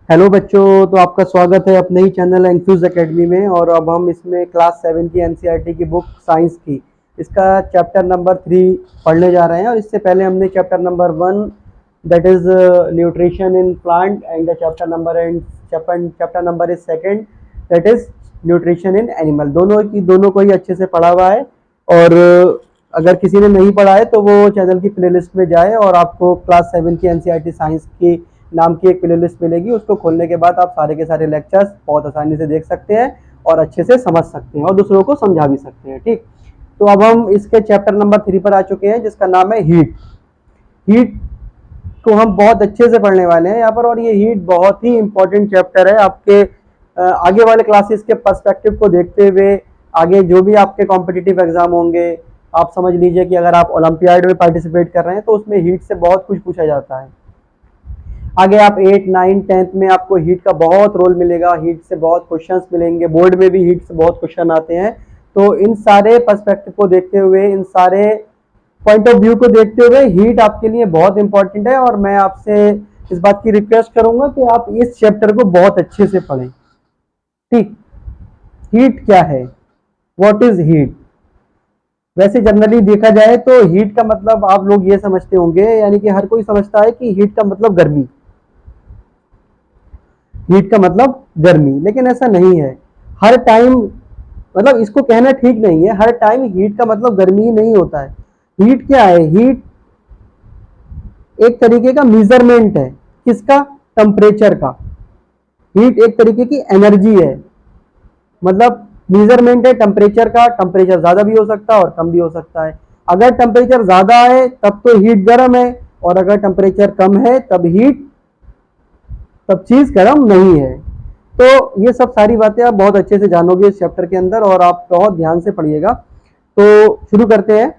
Hello बच्चों, तो आपका स्वागत है अपने ही चैनल एंफ्यूज एकेडमी में। और अब हम इसमें क्लास 7 की एनसीईआरटी की बुक साइंस की इसका चैप्टर नंबर 3 पढ़ने जा रहे हैं। और इससे पहले हमने chapter number 1 that is nutrition in plant and the chapter number is second that is nutrition in animal. दोनों को ही अच्छे से पढ़ा हुआ है। और अगर किसी ने नहीं पढ़ा है तो वो चैनल की प्लेलिस्ट में जाए और आपको क्लास 7 की एनसीईआरटी साइंस की नाम की एक प्लेलिस्ट मिलेगी। उसको खोलने के बाद आप सारे के सारे लेक्चर्स बहुत आसानी से देख सकते हैं और अच्छे से समझ सकते हैं और दूसरों को समझा भी सकते हैं। ठीक, तो अब हम इसके चैप्टर नंबर 3 पर आ चुके हैं, जिसका नाम है हीट। हीट को हम बहुत अच्छे से पढ़ने वाले हैं यहाँ पर। और ये हीट बहुत ही इंपॉर्टेंट चैप्टर है आपके आगे वाले क्लासेस के पर्सपेक्टिव को देखते हुए। आगे जो भी आपके कॉम्पिटिटिव एग्जाम होंगे, आप समझ लीजिए कि अगर आप ओलंपियाड में पार्टिसिपेट कर रहे हैं तो उसमें हीट से बहुत कुछ पूछा जाता है। आगे आप 8, 9, 10th में आपको हीट का बहुत रोल मिलेगा, हीट से बहुत क्वेश्चंस मिलेंगे, बोर्ड में भी हीट से बहुत क्वेश्चन आते हैं। तो इन सारे पर्सपेक्टिव को देखते हुए, इन सारे पॉइंट ऑफ व्यू को देखते हुए हीट आपके लिए बहुत इंपॉर्टेंट है। और मैं आपसे इस बात की रिक्वेस्ट करूंगा कि आप इस चैप्टर को बहुत अच्छे से पढ़ें। ठीक, हीट क्या है, व्हाट इज हीट? वैसे जनरली देखा जाए तो हीट का मतलब आप लोग ये समझते होंगे, यानी कि हर कोई समझता है कि हीट का मतलब गर्मी, हीट का मतलब गर्मी। लेकिन ऐसा नहीं है। हर टाइम, मतलब इसको कहना ठीक नहीं है, हर टाइम हीट का मतलब गर्मी ही नहीं होता है। हीट क्या है? हीट एक तरीके का मेजरमेंट है। किसका? टेम्परेचर का। हीट एक तरीके की एनर्जी है, मतलब मेजरमेंट है टेम्परेचर का। टेम्परेचर ज्यादा भी हो सकता है और कम भी हो सकता है। अगर टेम्परेचर ज्यादा है तब तो हीट गर्म है, और अगर टेम्परेचर कम है तब चीज गर्म नहीं है। तो ये सब सारी बातें आप बहुत अच्छे से जानोगे इस चैप्टर के अंदर, और आप बहुत ध्यान से पढ़िएगा। तो शुरू करते हैं।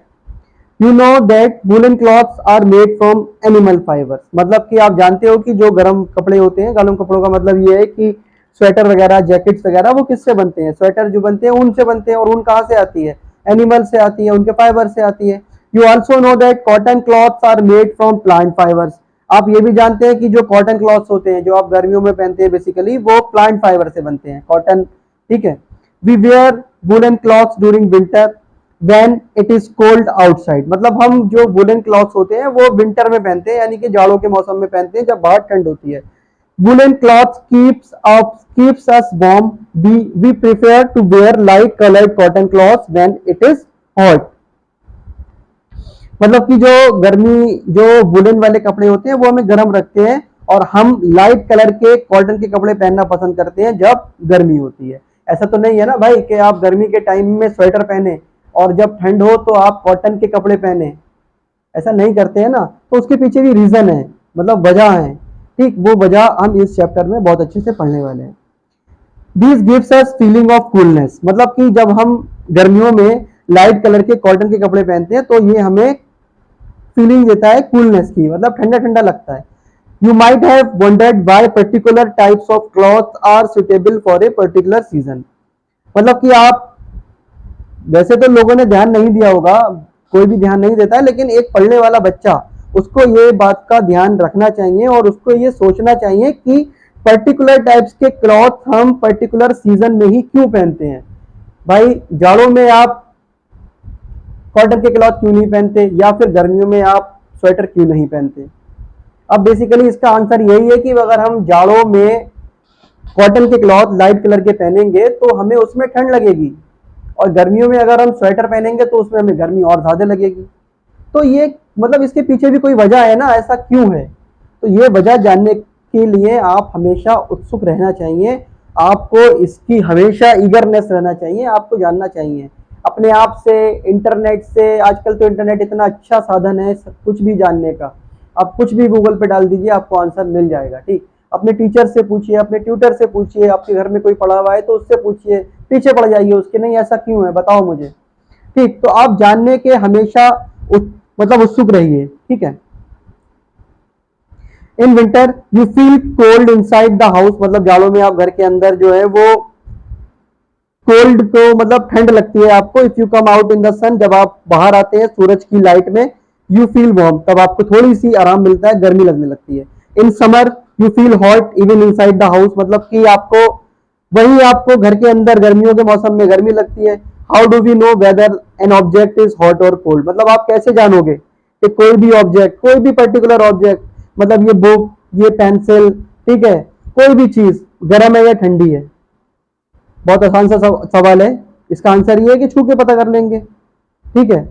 You know that woollen clothes are made from animal fibres. मतलब कि आप जानते हो कि जो गर्म कपड़े होते हैं, गर्म कपड़ों का मतलब ये है कि स्वेटर वगैरह, जैकेट्स वगैरह, वो किससे बनते हैं? स्वेटर जो बनते हैं ऊन से बनते हैं। और ऊन कहाँ से आती है? एनिमल से आती है, उनके फाइबर से आती है। You also know that cotton clothes are made from plant fibres. आप ये भी जानते हैं कि जो कॉटन क्लॉथ्स होते हैं जो आप गर्मियों में पहनते हैं, बेसिकली वो प्लांट फाइबर से बनते हैं, कॉटन। ठीक है। We wear woollen clothes during winter when it is cold outside. मतलब हम जो वुलन क्लॉथ्स होते हैं वो विंटर में पहनते हैं, यानी कि जाड़ों के मौसम में पहनते हैं, जब बाहर ठंड होती है। Woollen cloth keeps us warm. We prefer to wear light colored cotton cloths when it is hot. मतलब कि जो गर्मी, जो वुलन वाले कपड़े होते हैं वो हमें गर्म रखते हैं, और हम लाइट कलर के कॉटन के कपड़े पहनना पसंद करते हैं जब गर्मी होती है। ऐसा तो नहीं है ना भाई कि आप गर्मी के टाइम में स्वेटर पहने और जब ठंड हो तो आप कॉटन के कपड़े पहने। ऐसा नहीं करते हैं ना। तो उसके पीछे भी रीजन है, मतलब वजह है। ठीक, वो वजह हम इस चैप्टर में बहुत अच्छे से पढ़ने वाले हैं। This gives us feeling of coolness. मतलब कि जब हम गर्मियों में लाइट कलर के कॉटन के कपड़े पहनते हैं तो ये हमें फीलिंग देता है कूलनेस की, मतलब ठंडा ठंडा लगता है। You might have wondered why particular types of cloth are suitable for a particular season. मतलब कि आप, वैसे तो लोगों ने ध्यान नहीं दिया होगा, कोई भी ध्यान नहीं देता है, लेकिन एक पढ़ने वाला बच्चा, उसको ये बात का ध्यान रखना चाहिए और उसको ये सोचना चाहिए कि पर्टिकुलर टाइप्स के क्लॉथ हम पर्टिकुलर सीजन में ही क्यों पहनते हैं। भाई जाड़ों में आप कॉटन के क्लॉथ क्यों नहीं पहनते, या फिर गर्मियों में आप स्वेटर क्यों नहीं पहनते? अब बेसिकली इसका आंसर यही है कि अगर हम जाड़ों में कॉटन के क्लॉथ लाइट कलर के पहनेंगे तो हमें उसमें ठंड लगेगी, और गर्मियों में अगर हम स्वेटर पहनेंगे तो उसमें हमें गर्मी और ज्यादा लगेगी। तो ये मतलब इसके पीछे भी कोई वजह है ना, ऐसा क्यों है? तो ये वजह जानने के लिए आप हमेशा उत्सुक रहना चाहिए, आपको इसकी हमेशा ईगरनेस रहना चाहिए, आपको जानना चाहिए अपने आप से, इंटरनेट से। आजकल तो इंटरनेट इतना अच्छा साधन है सब कुछ भी जानने का। आप कुछ भी गूगल पे डाल दीजिए, आपको आंसर मिल जाएगा। ठीक, अपने टीचर से पूछिए, अपने ट्यूटर से पूछिए, आपके घर में कोई पढ़ा हुआ है तो उससे पूछिए, पीछे पड़ जाइए उसके, नहीं ऐसा क्यों है बताओ मुझे। ठीक, तो आप जानने के हमेशा मतलब उत्सुक रहिए। ठीक है। In winter you feel cold inside the house. मतलब जाड़ों में आप घर के अंदर जो है वो कोल्ड, तो मतलब ठंड लगती है आपको। If you come out in the sun, जब आप बाहर आते हैं सूरज की लाइट में, यू फील वार्म, तब आपको थोड़ी सी आराम मिलता है, गर्मी लगने लगती है। In summer you feel hot even inside the house, मतलब कि आपको वही आपको घर के अंदर गर्मियों के मौसम में गर्मी लगती है। How do we know whether an object is hot और कोल्ड, मतलब आप कैसे जानोगे कि कोई भी ऑब्जेक्ट, कोई भी पर्टिकुलर ऑब्जेक्ट, मतलब ये बुक, ये पेंसिल, ठीक है, कोई भी चीज गर्म है या ठंडी है। बहुत आसान सा सवाल है, इसका आंसर ये है कि छू के पता कर लेंगे, ठीक है।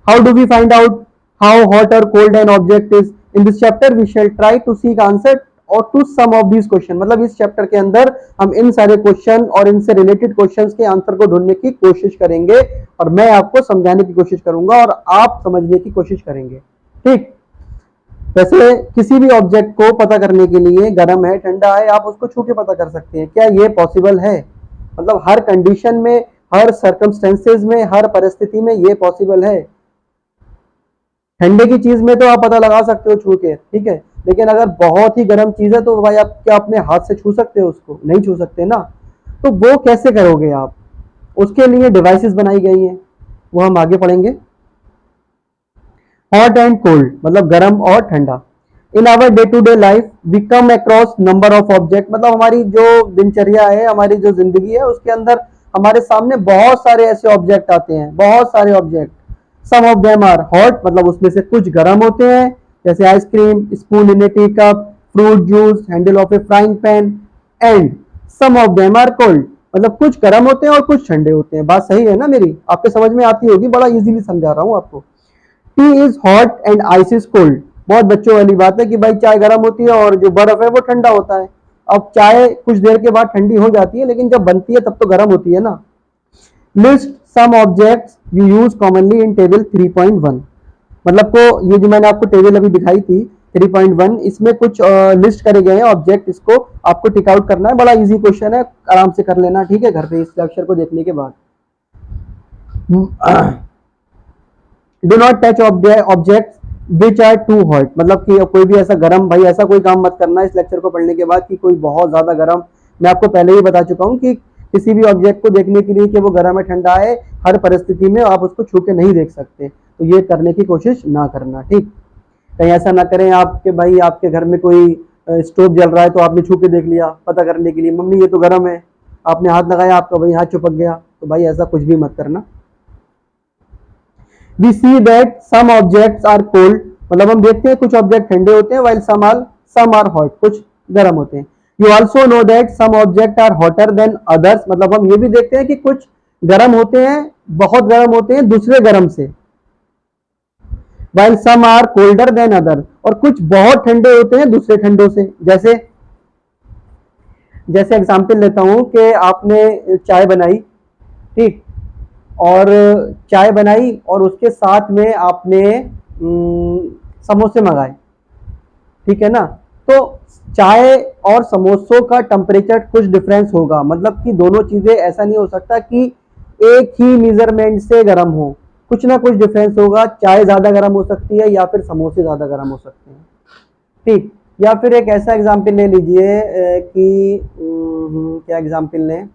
How do we find out how hot और cold an object is, in this chapter we shall try to seek answer और to some of these question, मतलब इस चैप्टर के अंदर हम इन सारे क्वेश्चन और इनसे रिलेटेड क्वेश्चंस के आंसर को ढूंढने की कोशिश करेंगे और मैं आपको समझाने की कोशिश करूंगा और आप समझने की कोशिश करेंगे, ठीक। वैसे किसी भी ऑब्जेक्ट को पता करने के लिए गर्म है ठंडा है आप उसको छू के पता कर सकते हैं, क्या ये पॉसिबल है? मतलब हर कंडीशन में, हर सर्कमस्टेंसेज में, हर परिस्थिति में ये पॉसिबल है। ठंडे की चीज में तो आप पता लगा सकते हो छू के, ठीक है, लेकिन अगर बहुत ही गर्म चीज है तो भाई आप क्या अपने हाथ से छू सकते हो उसको? नहीं छू सकते ना। तो वो कैसे करोगे आप? उसके लिए डिवाइसेस बनाई गई हैं, वो हम आगे पढ़ेंगे। हॉट एंड कोल्ड मतलब गर्म और ठंडा। In our day to day life we come across number of object, मतलब हमारी जो दिनचर्या है, हमारी जो जिंदगी है उसके अंदर हमारे सामने बहुत सारे ऐसे ऑब्जेक्ट आते हैं, बहुत सारे object. Some of them are hot, मतलब उसमें से कुछ गर्म होते हैं, जैसे ice cream, spoon in a tea cup, fruit juice, handle of a frying pan, and some of them are cold, मतलब कुछ गर्म होते हैं और कुछ ठंडे होते हैं। बात सही है ना मेरी? आपके समझ में आती होगी, बड़ा इजीली समझा रहा हूं आपको। T is hot and ice is cold, बहुत बच्चों वाली बात है कि भाई चाय गर्म होती है और जो बर्फ है वो ठंडा होता है। अब चाय कुछ देर के बाद ठंडी हो जाती है, लेकिन जब बनती है तब तो गर्म होती है ना। List some objects you use commonly in table 3.1, मतलब को ये जो मैंने आपको टेबल अभी दिखाई थी 3.1, इसमें कुछ लिस्ट करे गए हैं ऑब्जेक्ट, इसको आपको टिक आउट करना है। बड़ा इजी क्वेश्चन है, आराम से कर लेना, ठीक है, घर पे इस लेक्चर को देखने के बाद। Do not touch object which are too hot, मतलब कि कोई भी ऐसा गर्म, भाई ऐसा कोई काम मत करना इस लेक्चर को पढ़ने के बाद कि कोई बहुत ज्यादा गर्म। मैं आपको पहले ही बता चुका हूं कि किसी भी ऑब्जेक्ट को देखने के लिए कि वो गर्म है ठंडा है, हर परिस्थिति में आप उसको छू के नहीं देख सकते, तो ये करने की कोशिश ना करना, ठीक। कहीं ऐसा ना करें आपके भाई, आपके घर में कोई स्टोव जल रहा है तो आपने छू के देख लिया पता करने के लिए, मम्मी ये तो गर्म है, आपने हाथ लगाया, आपका वही हाथ चिपक गया, तो भाई ऐसा कुछ भी मत करना। We see that some objects are cold, मतलब हम देखते हैं कुछ ऑब्जेक्ट ठंडे होते हैं, while some are hot, कुछ गर्म होते हैं। You also know that some objects are hotter than others, मतलब हम ये भी देखते हैं कि कुछ गर्म होते हैं, बहुत गर्म होते हैं दूसरे गर्म से, while some are colder than others, और कुछ बहुत ठंडे होते हैं दूसरे ठंडों से। जैसे एग्जाम्पल लेता हूं कि आपने चाय बनाई, ठीक, और चाय बनाई और उसके साथ में आपने समोसे मंगाए, ठीक है ना, तो चाय और समोसों का टेम्परेचर कुछ डिफरेंस होगा, मतलब कि दोनों चीजें, ऐसा नहीं हो सकता कि एक ही मेजरमेंट से गर्म हो, कुछ ना कुछ डिफरेंस होगा। चाय ज्यादा गर्म हो सकती है या फिर समोसे ज्यादा गर्म हो सकते हैं, ठीक। या फिर एक ऐसा एग्जाम्पल ले लीजिए कि क्या एग्जाम्पल लें,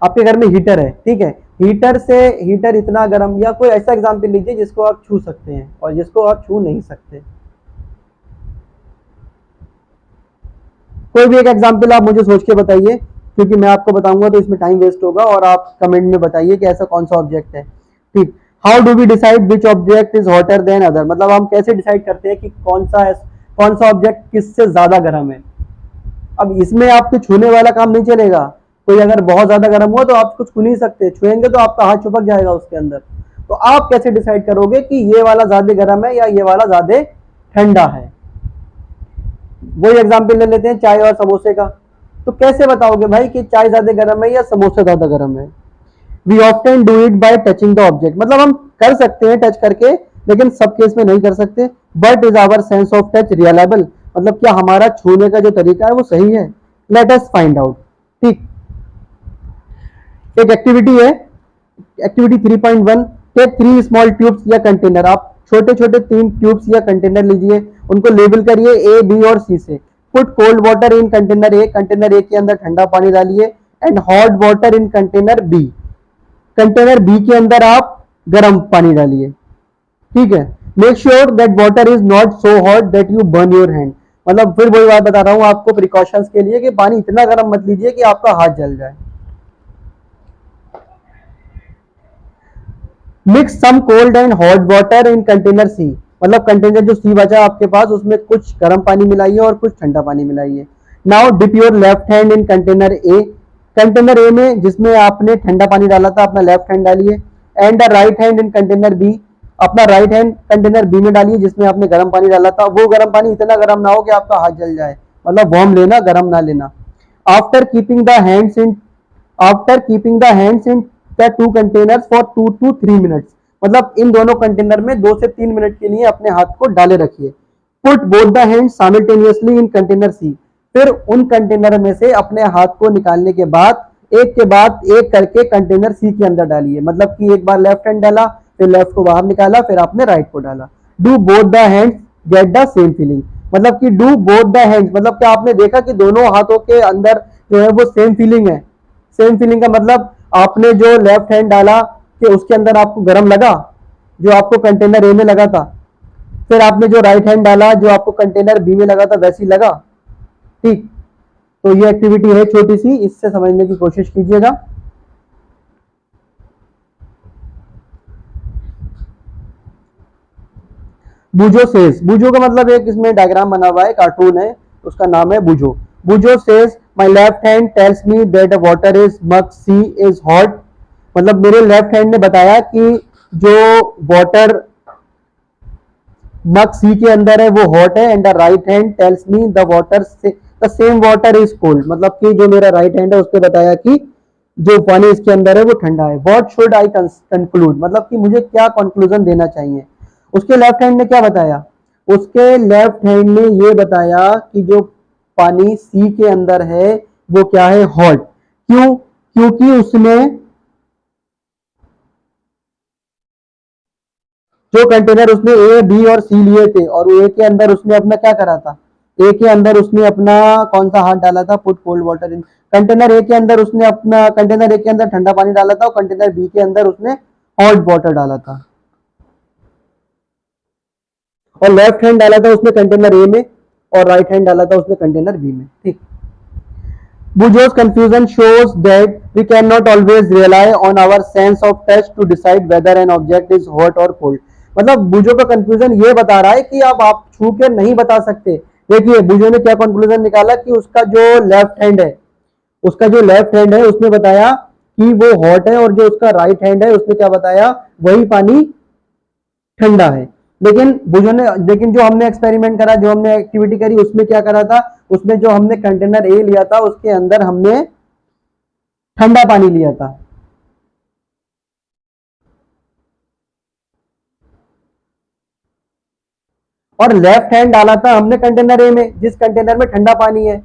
आपके घर में हीटर है, ठीक है, हीटर इतना गर्म, या कोई ऐसा एग्जाम्पल लीजिए जिसको आप छू सकते हैं और जिसको आप छू नहीं सकते। कोई भी एक एग्जाम्पल आप मुझे सोच के बताइए, क्योंकि मैं आपको बताऊंगा तो इसमें टाइम वेस्ट होगा, और आप कमेंट में बताइए कि ऐसा कौन सा ऑब्जेक्ट है, ठीक। How do we decide which object is hotter than other, मतलब हम कैसे डिसाइड करते हैं कि कौन सा ऑब्जेक्ट किससे ज्यादा गर्म है। अब इसमें आपके छूने वाला काम नहीं चलेगा, कोई अगर बहुत ज्यादा गर्म हुआ तो आप कुछ छू नहीं सकते, छुएंगे तो आपका हाथ चिपक जाएगा उसके अंदर। तो आप कैसे डिसाइड करोगे कि ये वाला ज्यादा गर्म है या ये वाला ज्यादा ठंडा है? वही एग्जाम्पल ले लेते हैं चाय और समोसे का, तो कैसे बताओगे भाई कि चाय ज्यादा गर्म है या समोसा ज्यादा गर्म है? We often do it by touching the object, मतलब हम कर सकते हैं टच करके, लेकिन सब केस में नहीं कर सकते। But is our sense of touch reliable, मतलब क्या हमारा छूने का जो तरीका है वो सही है? लेट अस फाइंड आउट, ठीक। एक एक्टिविटी है, एक्टिविटी 3.1, टेक 3 स्मॉल ट्यूब्स या कंटेनर, आप छोटे छोटे 3 ट्यूब्स या कंटेनर लीजिए, उनको लेबल करिए ए, बी और सी से। Put cold water in container A, container A के अंदर ठंडा पानी डालिए, and hot water in container B, container B के अंदर आप गर्म पानी डालिए, ठीक है। Make sure that water is not so hot that you burn your hand, मतलब फिर वही बात बता रहा हूँ आपको प्रिकॉशंस के लिए कि पानी इतना गर्म मत लीजिए कि आपका हाथ जल जाए। Mix some cold and hot water in container C, मतलब कंटेनर जो सी बचा आपके पास उसमें कुछ गर्म पानी मिलाइए और कुछ ठंडा पानी मिलाइए। Now dip your left hand in container A, container A में जिसमें आपने ठंडा पानी डाला था अपना लेफ्ट हैंड डालिए। And the right hand in container B, अपना राइट हैंड कंटेनर बी में डालिए जिसमें आपने गर्म पानी डाला था। वो गर्म पानी इतना गर्म ना हो कि आपका हाथ जल जाए, मतलब वार्म लेना, गर्म ना लेना। After keeping the hands in after keeping the hands in the two containers for 2 to 3 minutes, मतलब इन दोनों कंटेनर में 2 से 3 मिनट के लिए अपने हाथ को डाले रखिए। Put both the hand simultaneously in container C, फिर उन कंटेनर में से अपने हाथ को निकालने के बाद एक करके कंटेनर सी के अंदर डालिए, मतलब कि एक बार लेफ्ट हैंड डाला, फिर लेफ्ट को बाहर निकाला, फिर आपने राइट को डाला। Do both the hands get the same feeling, मतलब कि डू बोथ द हैंड्स मतलब क्या आपने देखा कि दोनों हाथों के अंदर जो है वो सेम फीलिंग है। सेम फीलिंग का मतलब आपने जो लेफ्ट हैंड डाला कि उसके अंदर आपको गर्म लगा जो आपको कंटेनर ए में लगा था, फिर आपने जो राइट हैंड डाला जो आपको कंटेनर बी में लगा था वैसी लगा। ठीक, तो ये एक्टिविटी है छोटी सी, इससे समझने की कोशिश कीजिएगा। बुजो सेज, बुजो का मतलब एक इसमें डायग्राम बना हुआ है, कार्टून है, उसका नाम है Boojho. Boojho says my left hand tells me that water is mug C is hot, मतलब मेरे लेफ्ट हैंड ने बताया कि जो वाटर मग सी के अंदर है वो हॉट है। And the right hand tells me the water the same water is cold, मतलब कि जो मेरा राइट हैंड है उसने बताया कि जो पानी इसके अंदर है वो ठंडा है। व्हाट शुड आई कंक्लूड, मतलब कि मुझे क्या कंक्लूजन देना चाहिए। उसके लेफ्ट हैंड ने क्या बताया, उसके लेफ्ट हैंड ने ये बताया कि जो पानी सी के अंदर है वो क्या है, हॉट। क्यों, क्योंकि उसने जो कंटेनर उसने ए बी और सी लिए थे और ए के अंदर उसने अपना क्या करा था, ए के अंदर उसने अपना कौन सा हाथ डाला था, put cold water in container A के अंदर उसने अपना कंटेनर ए के अंदर ठंडा पानी डाला था और कंटेनर बी के अंदर उसने हॉट वाटर डाला था। और लेफ्ट हैंड डाला था उसने कंटेनर ए में और राइट हैंड डाला था उसने कंटेनर बी में। ठीक, Bujo's confusion shows that we cannot always rely on our sense of touch to decide whether an object is hot or cold। मतलब बुजो का कंफ्यूजन ये बता रहा है कि अब आप छू के नहीं बता सकते। देखिए बुजो ने क्या कंक्लूजन निकाला कि उसका जो लेफ्ट हैंड है उसने बताया कि वो हॉट है और जो उसका राइट हैंड है उसने क्या बताया, वही पानी ठंडा है। लेकिन जो हमने एक्सपेरिमेंट करा, जो हमने एक्टिविटी करी उसमें क्या करा था, उसमें जो हमने कंटेनर ए लिया था उसके अंदर हमने ठंडा पानी लिया था। और लेफ्ट हैंड डाला था हमने कंटेनर ए में जिस कंटेनर में ठंडा पानी है,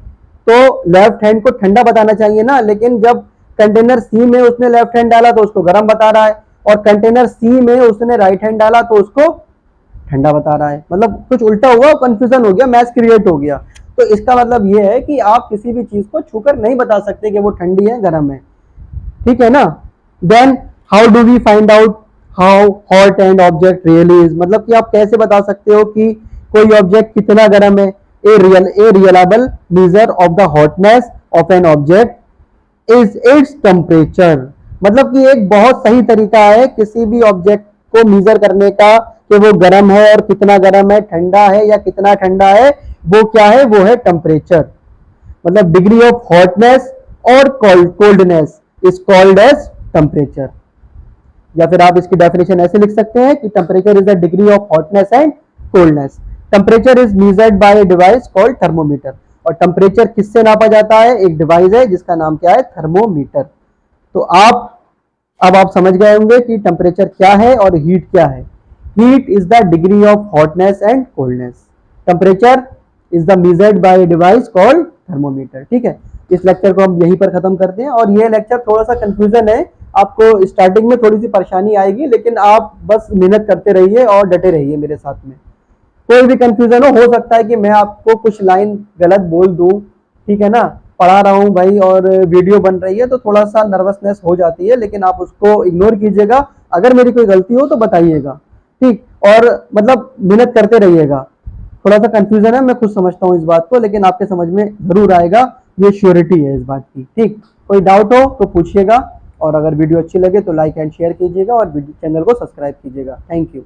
तो लेफ्ट हैंड को ठंडा बताना चाहिए ना। लेकिन जब कंटेनर सी में उसने लेफ्ट हैंड डाला तो उसको गर्म बता रहा है और कंटेनर सी में उसने राइट हैंड डाला तो उसको ठंडा बता रहा है। मतलब कुछ उल्टा हुआ, कंफ्यूजन हो गया, मैच क्रिएट हो गया। तो इसका मतलब ये है कि आप किसी भी चीज को छूकर नहीं बता सकते कि वो ठंडी है गर्म है। ठीक है ना। Then how do we find out how hot and object really is, मतलब कि आप कैसे बता सकते हो कि कोई ऑब्जेक्ट कितना गर्म है। A reliable measure of the hotness of an object is its temperature, मतलब कि एक बहुत सही तरीका है किसी भी ऑब्जेक्ट को मेजर करने का कि वो गर्म है और कितना गर्म है, ठंडा है या कितना ठंडा है, वो क्या है, वो है टेम्परेचर। मतलब डिग्री ऑफ हॉटनेस और coldness is called as temperature. या फिर आप इसकी डेफिनेशन ऐसे लिख सकते हैं कि temperature is the degree of hotness and coldness. Temperature is measured by a device called thermometer, और टेम्परेचर किससे नापा जाता है, एक डिवाइस है जिसका नाम क्या है, थर्मोमीटर। तो अब आप समझ गए होंगे कि टेम्परेचर क्या है और हीट क्या है। Heat is the degree of hotness and coldness, temperature is the measured by a device called thermometer. ठीक है, इस लेक्चर को हम यहीं पर खत्म करते हैं। और ये लेक्चर थोड़ा सा कंफ्यूजन है, आपको स्टार्टिंग में थोड़ी सी परेशानी आएगी, लेकिन आप बस मेहनत करते रहिए और डटे रहिए मेरे साथ में। कोई भी कंफ्यूजन हो सकता है कि मैं आपको कुछ लाइन गलत बोल दूं, ठीक है ना, पढ़ा रहा हूं भाई और वीडियो बन रही है तो थोड़ा सा नर्वसनेस हो जाती है, लेकिन आप उसको इग्नोर कीजिएगा। अगर मेरी कोई गलती हो तो बताइएगा, ठीक, और मतलब मेहनत करते रहिएगा। थोड़ा सा कंफ्यूजन है, मैं खुद समझता हूँ इस बात को, लेकिन आपके समझ में जरूर आएगा, ये श्योरिटी है इस बात की। ठीक, कोई डाउट हो तो पूछिएगा, और अगर वीडियो अच्छी लगे तो लाइक एंड शेयर कीजिएगा और चैनल को सब्सक्राइब कीजिएगा। Thank you.